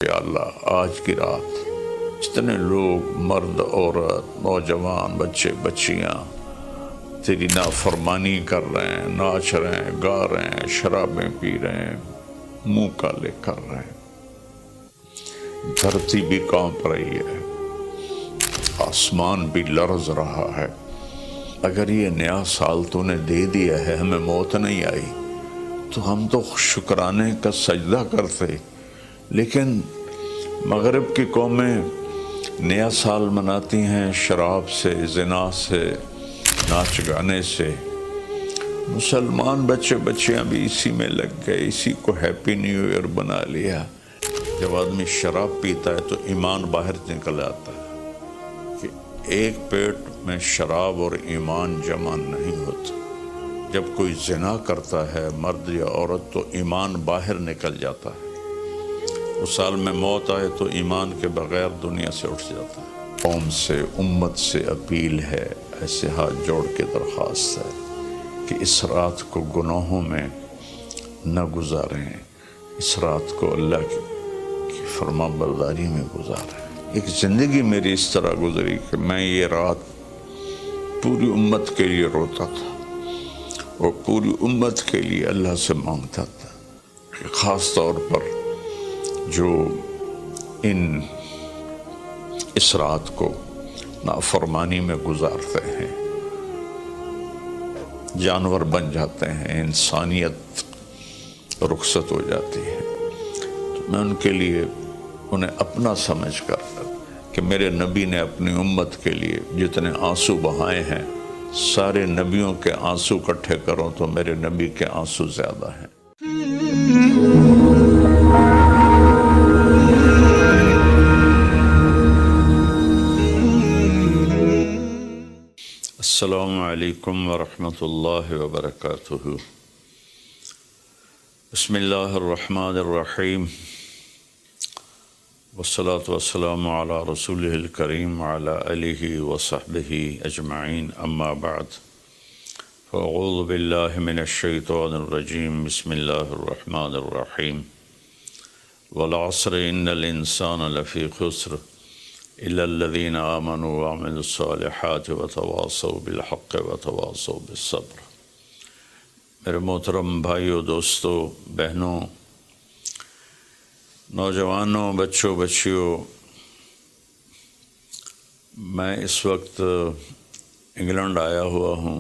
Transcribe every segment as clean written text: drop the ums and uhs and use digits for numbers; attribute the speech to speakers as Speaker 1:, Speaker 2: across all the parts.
Speaker 1: یا اللہ آج کی رات جتنے لوگ مرد عورت نوجوان بچے بچیاں تیری نافرمانی کر رہے ہیں، ناچ رہے ہیں، گا رہے ہیں، شرابیں پی رہے ہیں، منہ کالے کر رہے ہیں، دھرتی بھی کانپ رہی ہے، آسمان بھی لرز رہا ہے۔ اگر یہ نیا سال تو نے دے دیا ہے، ہمیں موت نہیں آئی تو ہم تو شکرانے کا سجدہ کرتے، لیکن مغرب کی قومیں نیا سال مناتی ہیں شراب سے، زنا سے، ناچ گانے سے۔ مسلمان بچے بچیاں بھی اسی میں لگ گئے، اسی کو ہیپی نیو ایئر بنا لیا۔ جب آدمی شراب پیتا ہے تو ایمان باہر نکل آتا ہے کہ ایک پیٹ میں شراب اور ایمان جمع نہیں ہوتا۔ جب کوئی زنا کرتا ہے مرد یا عورت تو ایمان باہر نکل جاتا ہے۔ اس سال میں موت آئے تو ایمان کے بغیر دنیا سے اٹھ جاتا ہے۔ قوم سے، امت سے اپیل ہے، ایسے ہاتھ جوڑ کے درخواست ہے کہ اس رات کو گناہوں میں نہ گزاریں، اس رات کو اللہ کی فرما برداری میں گزاریں۔ ایک زندگی میری اس طرح گزری کہ میں یہ رات پوری امت کے لیے روتا تھا اور پوری امت کے لیے اللہ سے مانگتا تھا، خاص طور پر جو اس رات کو نافرمانی میں گزارتے ہیں، جانور بن جاتے ہیں، انسانیت رخصت ہو جاتی ہے، تو میں ان کے لیے انہیں اپنا سمجھ کر کہ میرے نبی نے اپنی امت کے لیے جتنے آنسو بہائے ہیں، سارے نبیوں کے آنسو اکٹھے کروں تو میرے نبی کے آنسو زیادہ ہیں۔ السلام علیکم ورحمۃ اللہ وبرکاتہ۔ بسم اللہ الرحمن الرحیم، والصلاة والسلام علی رسولہ الکریم وعلی آلہ وصحبہ اجمعین، اما بعد، فاعوذ باللہ من الشیطان الرجیم، بسم اللہ الرحمن الرحیم، والعصر ان الانسان لفی خسر الا الذین آمنوا وعملوا الصالحات وتواصوا بالحق وتواصوا بالصبر۔ میرے محترم بھائیوں، دوستوں، بہنوں، نوجوانوں، بچوں بچیوں، میں اس وقت انگلینڈ آیا ہوا ہوں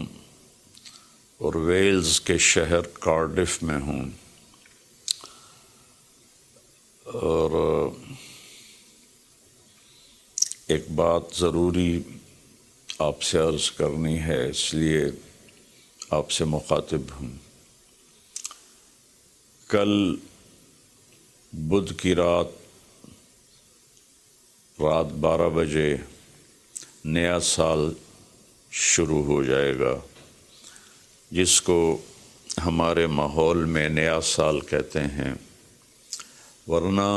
Speaker 1: اور ویلز کے شہر کارڈف میں ہوں، اور ایک بات ضروری آپ سے عرض کرنی ہے، اس لیے آپ سے مخاطب ہوں۔ کل بدھ کی رات 12 بجے نیا سال شروع ہو جائے گا، جس کو ہمارے ماحول میں نیا سال کہتے ہیں، ورنہ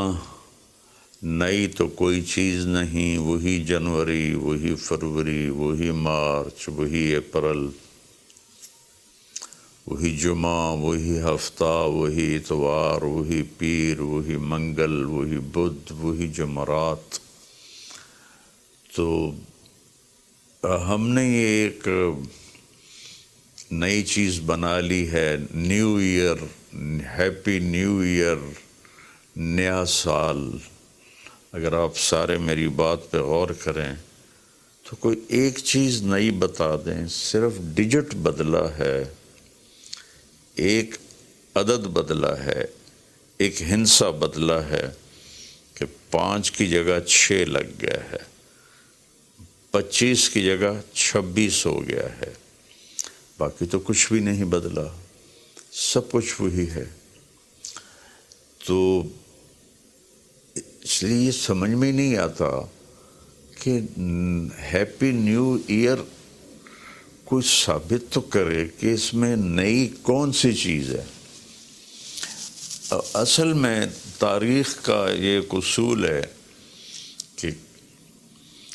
Speaker 1: نئی تو کوئی چیز نہیں، وہی جنوری، وہی فروری، وہی مارچ، وہی اپریل، وہی جمعہ، وہی ہفتہ، وہی اتوار، وہی پیر، وہی منگل، وہی بدھ، وہی جمعرات۔ تو ہم نے یہ ایک نئی چیز بنا لی ہے، new year, happy new year, نیا سال۔ اگر آپ سارے میری بات پہ غور کریں تو کوئی ایک چیز نئی بتا دیں، صرف ڈیجٹ بدلا ہے، ایک عدد بدلا ہے، ایک ہندسہ بدلا ہے کہ 5 کی جگہ 6 لگ گیا ہے، 25 کی جگہ 26 ہو گیا ہے، باقی تو کچھ بھی نہیں بدلا، سب کچھ وہی ہے۔ تو اس لیے یہ سمجھ میں نہیں آتا کہ ہیپی نیو ایئر کوئی ثابت تو کرے کہ اس میں نئی کون سی چیز ہے۔ اصل میں تاریخ کا یہ ایک اصول ہے کہ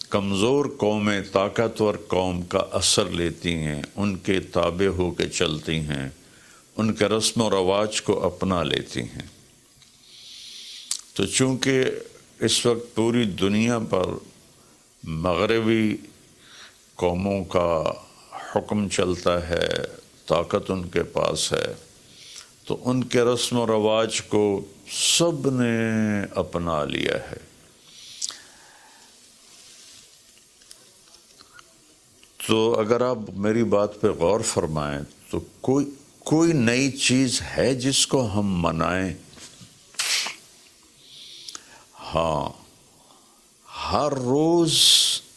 Speaker 1: کمزور قومیں طاقتور قوم کا اثر لیتی ہیں، ان کے تابع ہو کے چلتی ہیں، ان کے رسم و رواج کو اپنا لیتی ہیں۔ تو چونکہ اس وقت پوری دنیا پر مغربی قوموں کا حکم چلتا ہے، طاقت ان کے پاس ہے، تو ان کے رسم و رواج کو سب نے اپنا لیا ہے۔ تو اگر آپ میری بات پہ غور فرمائیں تو کوئی نئی چیز ہے جس کو ہم منائیں؟ ہاں، ہر روز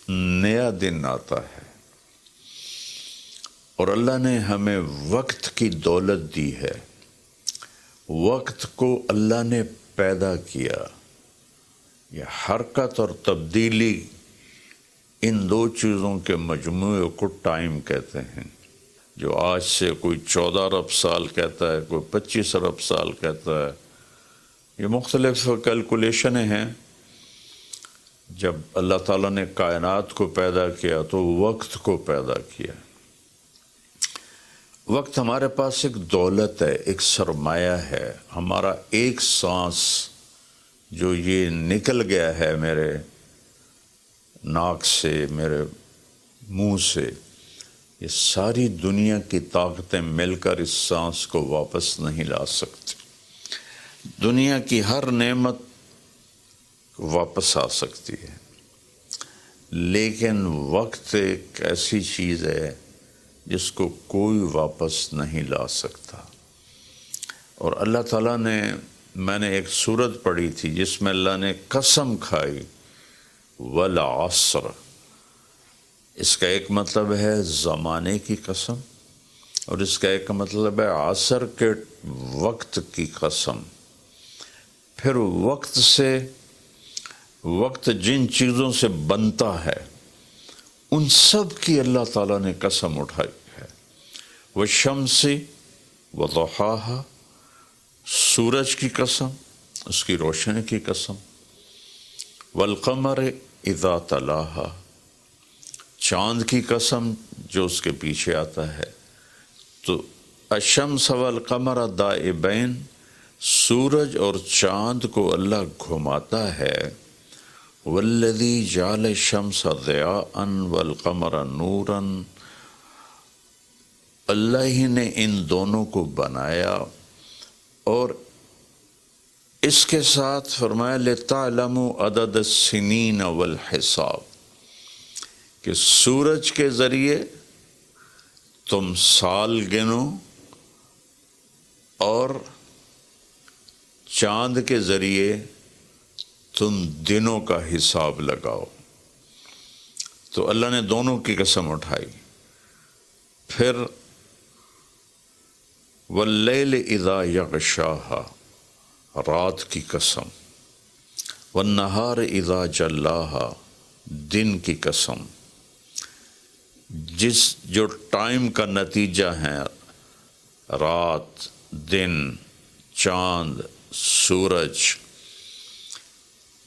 Speaker 1: نیا دن آتا ہے، اور اللہ نے ہمیں وقت کی دولت دی ہے۔ وقت کو اللہ نے پیدا کیا۔ یہ حرکت اور تبدیلی، ان دو چیزوں کے مجموعے کو ٹائم کہتے ہیں۔ جو آج سے کوئی 14 ارب سال کہتا ہے، کوئی 25 ارب سال کہتا ہے، یہ مختلف کیلکولیشنیں ہیں۔ جب اللہ تعالیٰ نے کائنات کو پیدا کیا تو وقت کو پیدا کیا۔ وقت ہمارے پاس ایک دولت ہے، ایک سرمایہ ہے۔ ہمارا ایک سانس جو یہ نکل گیا ہے میرے ناک سے، میرے منہ سے، یہ ساری دنیا کی طاقتیں مل کر اس سانس کو واپس نہیں لا سکتی۔ دنیا کی ہر نعمت واپس آ سکتی ہے، لیکن وقت ایک ایسی چیز ہے جس کو کوئی واپس نہیں لا سکتا۔ اور اللہ تعالیٰ نے، میں نے ایک سورت پڑھی تھی جس میں اللہ نے قسم کھائی، والعصر۔ اس کا ایک مطلب ہے زمانے کی قسم، اور اس کا ایک مطلب ہے عصر کے وقت کی قسم۔ پھر وقت جن چیزوں سے بنتا ہے ان سب کی اللہ تعالیٰ نے قسم اٹھائی ہے۔ والشمس وضحاها، سورج کی قسم، اس کی روشنی کی قسم۔ والقمر اذا تلاها، چاند کی قسم جو اس کے پیچھے آتا ہے۔ تو الشمس والقمر دائبین، سورج اور چاند کو اللہ گھماتا ہے۔ والذی جعل الشمس ضیاء والقمر نورا، اللہ ہی نے ان دونوں کو بنایا، اور اس کے ساتھ فرمایا لِتَعْلَمُوا عَدَدَ السِّنِينَ وَالْحِسَابِ، کہ سورج کے ذریعے تم سال گنو اور چاند کے ذریعے تم دنوں کا حساب لگاؤ۔ تو اللہ نے دونوں کی قسم اٹھائی۔ پھر واللیل اذا یغشاہا، رات کی قسم۔ والنہار اذا جلاہا، دن کی قسم۔ جو ٹائم کا نتیجہ ہے، رات، دن، چاند، سورج۔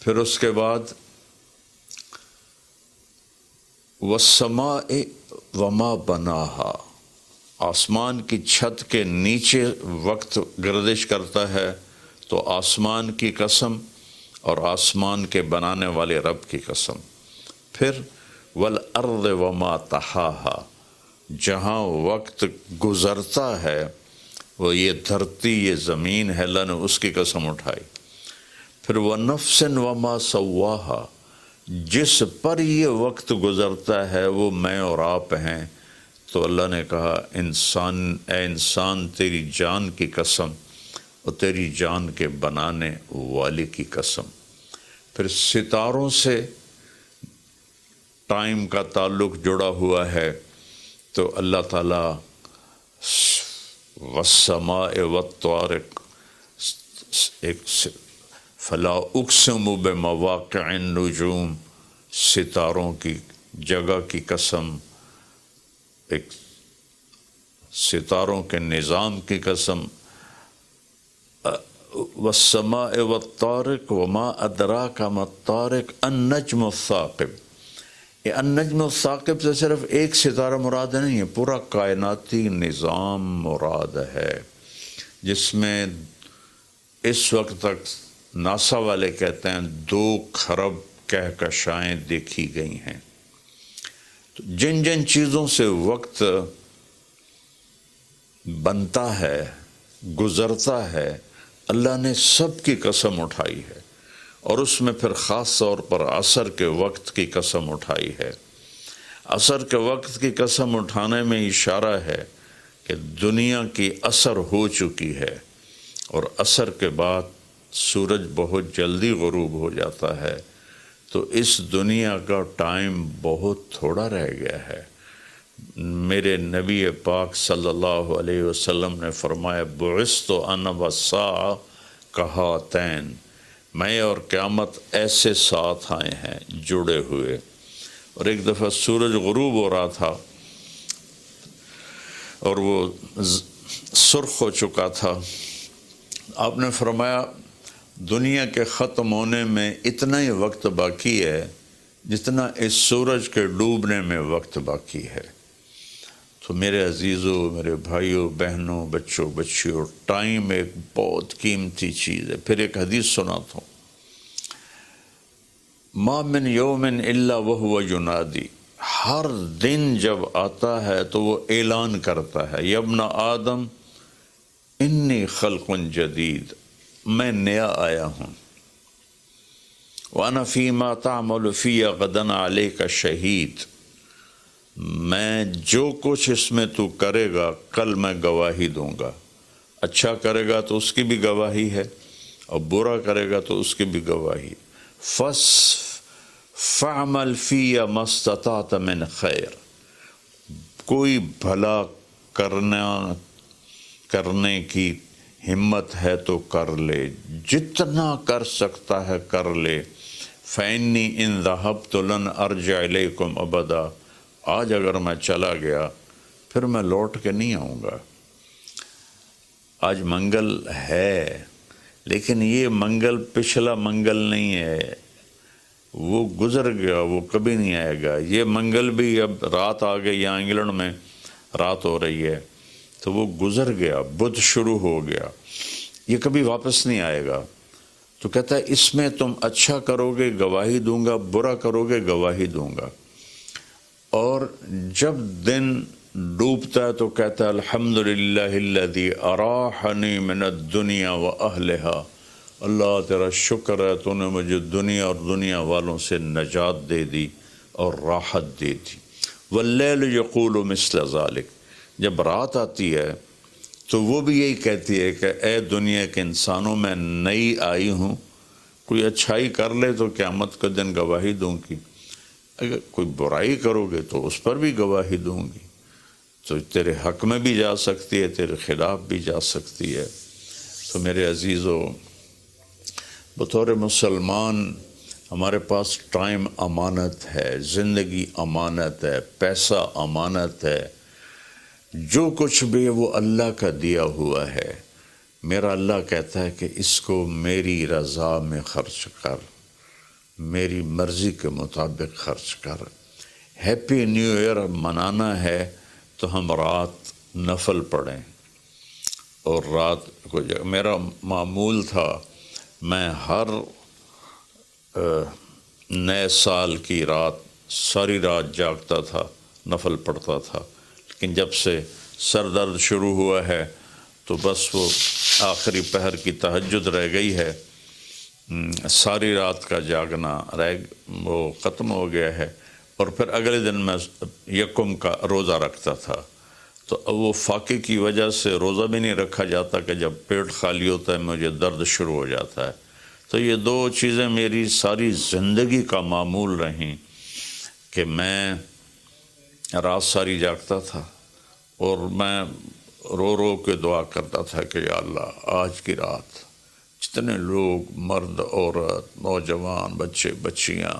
Speaker 1: پھر اس کے بعد والسماء وما بناہا، آسمان کی چھت کے نیچے وقت گردش کرتا ہے، تو آسمان کی قسم اور آسمان کے بنانے والے رب کی قسم۔ پھر والارض وما طحاہا، جہاں وقت گزرتا ہے وہ یہ دھرتی، یہ زمین ہے، اللہ نے اس کی قسم اٹھائی۔ پھر ونفس وما سواہا، جس پر یہ وقت گزرتا ہے وہ میں اور آپ ہیں، تو اللہ نے کہا اے انسان تیری جان کی قسم اور تیری جان کے بنانے والے کی قسم۔ پھر ستاروں سے ٹائم کا تعلق جڑا ہوا ہے، تو اللہ تعالیٰ والسماء والطارق، فلا اقسم بمواقع النجوم، ستاروں کی جگہ کی قسم، ایک ستاروں کے نظام کی قسم۔ والسماء والطارق وما ادراک ما الطارق النجم الثاقب۔ یہ النجم الثاقب سے صرف ایک ستارہ مراد نہیں ہے، پورا کائناتی نظام مراد ہے، جس میں اس وقت تک ناسا والے کہتے ہیں 2 کھرب کہکشائیں دیکھی گئی ہیں۔ تو جن جن چیزوں سے وقت بنتا ہے، گزرتا ہے، اللہ نے سب کی قسم اٹھائی ہے، اور اس میں پھر خاص طور پر عصر کے وقت کی قسم اٹھائی ہے۔ عصر کے وقت کی قسم اٹھانے میں اشارہ ہے کہ دنیا کی عصر ہو چکی ہے، اور عصر کے بعد سورج بہت جلدی غروب ہو جاتا ہے، تو اس دنیا کا ٹائم بہت تھوڑا رہ گیا ہے۔ میرے نبی پاک صلی اللہ علیہ وسلم نے فرمایا بعثت انا والساعہ کہاتین، میں اور قیامت ایسے ساتھ آئے ہیں جڑے ہوئے۔ اور ایک دفعہ سورج غروب ہو رہا تھا اور وہ سرخ ہو چکا تھا، آپ نے فرمایا دنیا کے ختم ہونے میں اتنا ہی وقت باقی ہے جتنا اس سورج کے ڈوبنے میں وقت باقی ہے۔ تو میرے عزیزوں، میرے بھائیوں، بہنوں، بچوں، بچیوں، ٹائم ایک بہت قیمتی چیز ہے۔ پھر ایک حدیث سناتا ہوں، ما من یوم الا وہو ینادی، ہر دن جب آتا ہے تو وہ اعلان کرتا ہے، یا ابن آدم انی خلق جدید، میں نیا آیا ہوں، وَأَنَا فِي مَا تَعْمَلُ فِيَّ غَدًا عَلَيْكَ شہید، میں جو کچھ اس میں تو کرے گا کل میں گواہی دوں گا۔ اچھا کرے گا تو اس کی بھی گواہی ہے، اور برا کرے گا تو اس کی بھی گواہی۔ فَعْمَلْ فِيَّ مَا اسْتَطَعْتَ مِنْ خَيْرٍ، کوئی بھلا کرنے کی ہمت ہے تو کر لے، جتنا کر سکتا ہے کر لے۔ فَإِنِّي إِن ذَهَبْتُ لَنْ أَرْجِعَ إِلَيْكُمْ أَبَدًا، آج اگر میں چلا گیا پھر میں لوٹ کے نہیں آؤں گا۔ آج منگل ہے، لیکن یہ منگل پچھلا منگل نہیں ہے، وہ گزر گیا، وہ کبھی نہیں آئے گا۔ یہ منگل بھی اب رات آ گئی، یہاں انگلینڈ میں رات ہو رہی ہے، تو وہ گزر گیا، بدھ شروع ہو گیا، یہ کبھی واپس نہیں آئے گا۔ تو کہتا ہے اس میں تم اچھا کرو گے گواہی دوں گا، برا کرو گے گواہی دوں گا۔ اور جب دن ڈوبتا ہے تو کہتا ہے الحمدللہ الذی اراحنی من الدنیا واہلہا، اللہ تیرا شکر ہے تو نے مجھے دنیا اور دنیا والوں سے نجات دے دی اور راحت دے دی۔ واللیل یقول مثل ذالک، جب رات آتی ہے تو وہ بھی یہی کہتی ہے کہ اے دنیا کے انسانوں، میں نئی آئی ہوں، کوئی اچھائی کر لے تو قیامت کے دن گواہی دوں گی، اگر کوئی برائی کرو گے تو اس پر بھی گواہی دوں گی۔ تو تیرے حق میں بھی جا سکتی ہے، تیرے خلاف بھی جا سکتی ہے۔ تو میرے عزیزو، بطور مسلمان ہمارے پاس ٹائم امانت ہے، زندگی امانت ہے، پیسہ امانت ہے، جو کچھ بھی ہے وہ اللہ کا دیا ہوا ہے۔ میرا اللہ کہتا ہے کہ اس کو میری رضا میں خرچ کر، میری مرضی کے مطابق خرچ کر۔ ہیپی نیو ایئر منانا ہے تو ہم رات نفل پڑھیں، اور رات کو میرا معمول تھا، میں ہر نئے سال کی رات ساری رات جاگتا تھا، نفل پڑھتا تھا، لیکن جب سے سر درد شروع ہوا ہے تو بس وہ آخری پہر کی تہجد رہ گئی ہے، ساری رات کا جاگنا وہ ختم ہو گیا ہے۔ اور پھر اگلے دن میں یکم کا روزہ رکھتا تھا، تو وہ فاقے کی وجہ سے روزہ بھی نہیں رکھا جاتا کہ جب پیٹ خالی ہوتا ہے مجھے درد شروع ہو جاتا ہے۔ تو یہ 2 چیزیں میری ساری زندگی کا معمول رہیں کہ میں رات ساری جاگتا تھا، اور میں رو رو کے دعا کرتا تھا کہ یا اللہ آج کی رات جتنے لوگ، مرد، عورت، نوجوان، بچے بچیاں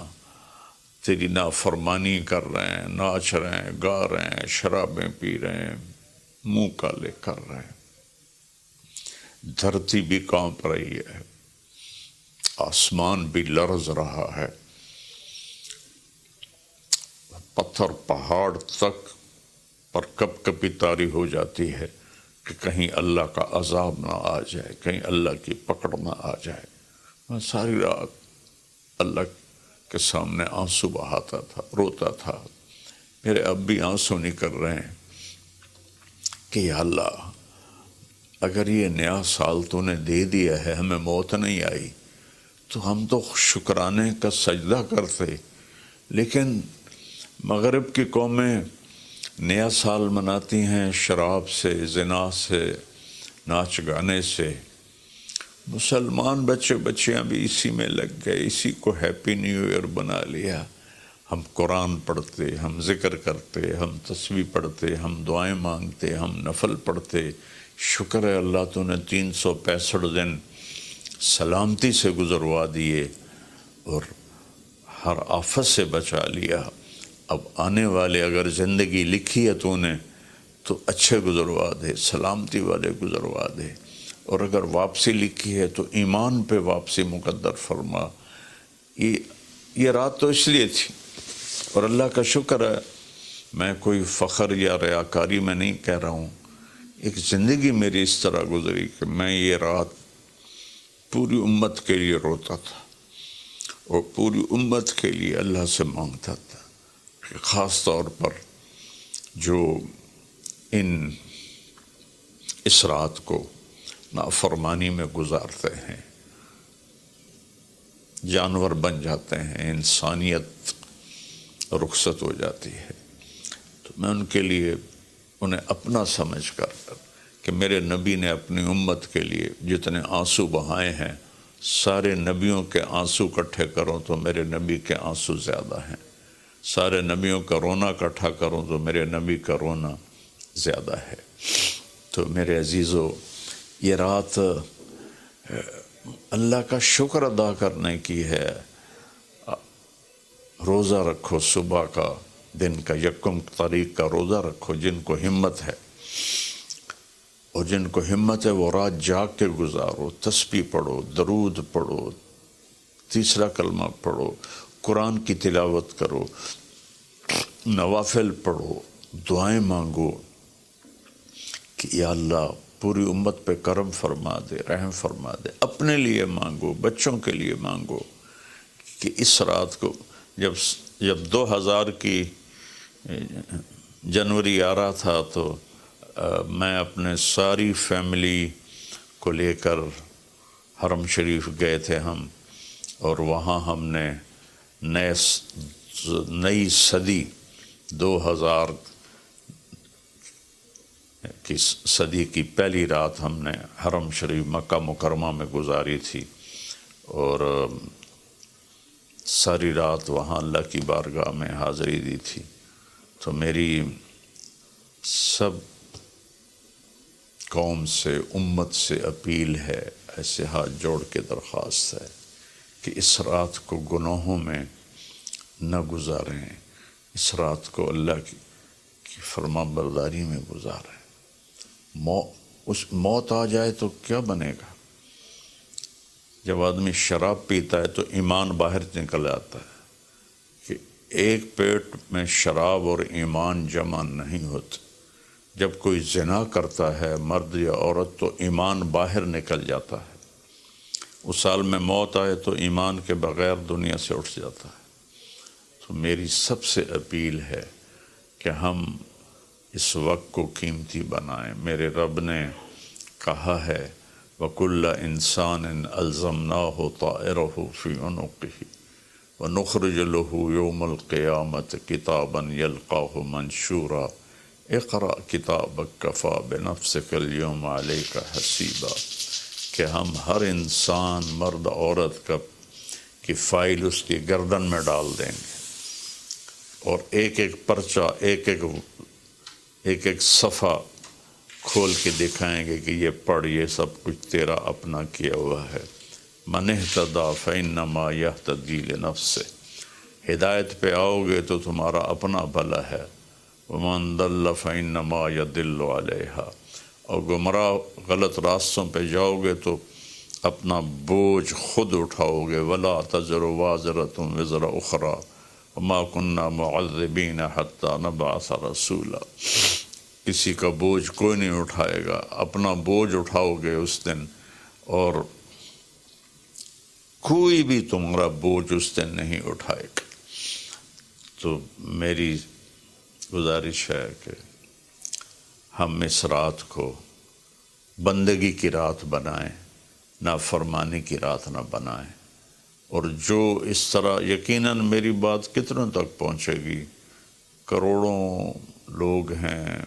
Speaker 1: تیری نافرمانی کر رہے ہیں، ناچ رہے ہیں، گا رہے ہیں، شرابیں پی رہے ہیں، منہ کالے کر رہے ہیں، دھرتی بھی کانپ رہی ہے، آسمان بھی لرز رہا ہے، پتھر پہاڑ تک پر کب کبھی طاری ہو جاتی ہے کہ کہیں اللہ کا عذاب نہ آ جائے، کہیں اللہ کی پکڑ نہ آ جائے۔ میں ساری رات اللہ کے سامنے آنسو بہاتا تھا، روتا تھا. میرے اب بھی آنسو نکل رہے ہیں کہ یا اللہ اگر یہ نیا سال تو نے دے دیا ہے، ہمیں موت نہیں آئی، تو ہم تو شکرانے کا سجدہ کرتے. لیکن مغرب کی قومیں نیا سال مناتی ہیں شراب سے، زنا سے، ناچ گانے سے. مسلمان بچے بچیاں بھی اسی میں لگ گئے، اسی کو ہیپی نیو ایئر بنا لیا. ہم قرآن پڑھتے، ہم ذکر کرتے، ہم تسبیح پڑھتے، ہم دعائیں مانگتے، ہم نفل پڑھتے. شکر ہے اللہ تو نے 365 دن سلامتی سے گزروا دیے اور ہر آفت سے بچا لیا. اب آنے والے اگر زندگی لکھی ہے تو نے تو اچھے گزروا دے، سلامتی والے گزروا دے. اور اگر واپسی لکھی ہے تو ایمان پہ واپسی مقدر فرما. یہ رات تو اس لیے تھی. اور اللہ کا شکر ہے، میں کوئی فخر یا ریاکاری میں نہیں کہہ رہا ہوں. ایک زندگی میری اس طرح گزری کہ میں یہ رات پوری امت کے لیے روتا تھا اور پوری امت کے لیے اللہ سے مانگتا تھا کہ خاص طور پر جو اس رات کو نافرمانی میں گزارتے ہیں، جانور بن جاتے ہیں، انسانیت رخصت ہو جاتی ہے، تو میں ان کے لیے انہیں اپنا سمجھ کر کہ میرے نبی نے اپنی امت کے لیے جتنے آنسو بہائے ہیں، سارے نبیوں کے آنسو اکٹھے کروں تو میرے نبی کے آنسو زیادہ ہیں. سارے نبیوں کا رونا اکٹھا کروں تو میرے نبی کا رونا زیادہ ہے. تو میرے عزیزو، یہ رات اللہ کا شکر ادا کرنے کی ہے. روزہ رکھو، صبح کا دن کا یکم تاریخ کا روزہ رکھو جن کو ہمت ہے، اور جن کو ہمت ہے وہ رات جاگ کے گزارو. تسبیح پڑھو، درود پڑھو، تیسرا کلمہ پڑھو، قرآن کی تلاوت کرو، نوافل پڑھو، دعائیں مانگو کہ یا اللہ پوری امت پہ کرم فرما دے، رحم فرما دے. اپنے لیے مانگو، بچوں کے لیے مانگو کہ اس رات کو جب 2000 کی جنوری آ رہا تھا تو میں اپنے ساری فیملی کو لے کر حرم شریف گئے تھے ہم، اور وہاں ہم نے نئی صدی 2000 کی صدی کی پہلی رات ہم نے حرم شریف مکہ مکرمہ میں گزاری تھی، اور ساری رات وہاں اللہ کی بارگاہ میں حاضری دی تھی. تو میری سب قوم سے، امت سے اپیل ہے، ایسے ہاتھ جوڑ کے درخواست ہے کہ اس رات کو گناہوں میں نہ گزاریں، اس رات کو اللہ کی فرما برداری میں گزاریں. موت آ جائے تو کیا بنے گا؟ جب آدمی شراب پیتا ہے تو ایمان باہر نکل آتا ہے کہ ایک پیٹ میں شراب اور ایمان جمع نہیں ہوتے. جب کوئی زنا کرتا ہے مرد یا عورت تو ایمان باہر نکل جاتا ہے. اس سال میں موت آئے تو ایمان کے بغیر دنیا سے اٹھ جاتا ہے. تو میری سب سے اپیل ہے کہ ہم اس وقت کو قیمتی بنائیں. میرے رب نے کہا ہے وَكُلَّ إِنسَانٍ أَلْزَمْنَاهُ طَائِرَهُ فِي عُنُقِهِ وَنُخْرِجُ لَهُ يَوْمَ الْقِيَامَةِ كِتَابًا يَلْقَاهُ مَنْشُورًا اقرأ كِتَابَكَ كَفَى بِنَفْسِكَ الْيَوْمَ عَلَيْكَ حَسِيبًا، کہ ہم ہر انسان مرد عورت کی فائل اس کی گردن میں ڈال دیں گے، اور ایک ایک پرچہ، ایک ایک صفحہ کھول کے دکھائیں گے کہ یہ پڑھ، یہ سب کچھ تیرا اپنا کیا ہوا ہے. من اہتدی فإنما یہتدی لنفسہ، ہدایت پہ آؤ گے تو تمہارا اپنا بھلا ہے. ومن ضل فإنما یضل علیہا، اور گمراہ غلط راستوں پہ جاؤ گے تو اپنا بوجھ خود اٹھاؤ گے. ولا تزر وازرۃ وزر اخری وما كنا معذبین حتی نبعث رسولا، کسی کا بوجھ کوئی نہیں اٹھائے گا، اپنا بوجھ اٹھاؤ گے اس دن، اور کوئی بھی تمہارا بوجھ اس دن نہیں اٹھائے گا۔ تو میری گزارش ہے کہ ہم اس رات کو بندگی کی رات بنائیں، نافرمانی کی رات نہ بنائیں۔ اور جو اس طرح، یقیناً میری بات کتنوں تک پہنچے گی، کروڑوں لوگ ہیں،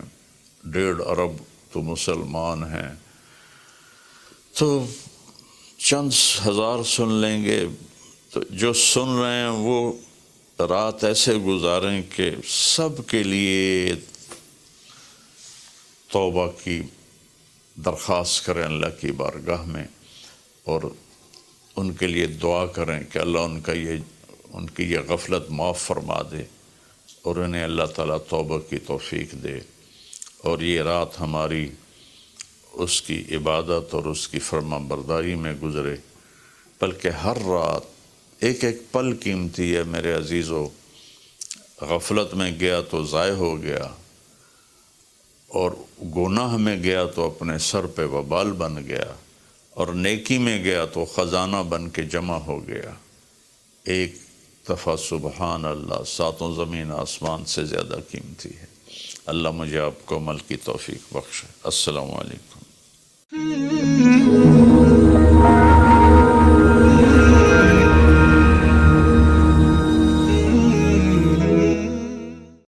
Speaker 1: 1.5 ارب تو مسلمان ہیں، تو چند ہزار سن لیں گے، تو جو سن رہے ہیں وہ رات ایسے گزاریں کہ سب کے لیے توبہ کی درخواست کریں اللہ کی بارگاہ میں، اور ان کے لیے دعا کریں کہ اللہ ان کی یہ غفلت معاف فرما دے، اور انہیں اللہ تعالیٰ توبہ کی توفیق دے، اور یہ رات ہماری اس کی عبادت اور اس کی فرما برداری میں گزرے۔ بلکہ ہر رات ایک ایک پل قیمتی ہے میرے عزیزو، غفلت میں گیا تو ضائع ہو گیا، اور گناہ میں گیا تو اپنے سر پہ وبال بن گیا، اور نیکی میں گیا تو خزانہ بن کے جمع ہو گیا۔ ایک دفعہ سبحان اللہ 7 زمین آسمان سے زیادہ قیمتی ہے۔ اللہ مجھے آپ کو عمل کی توفیق بخشے۔ السلام علیکم۔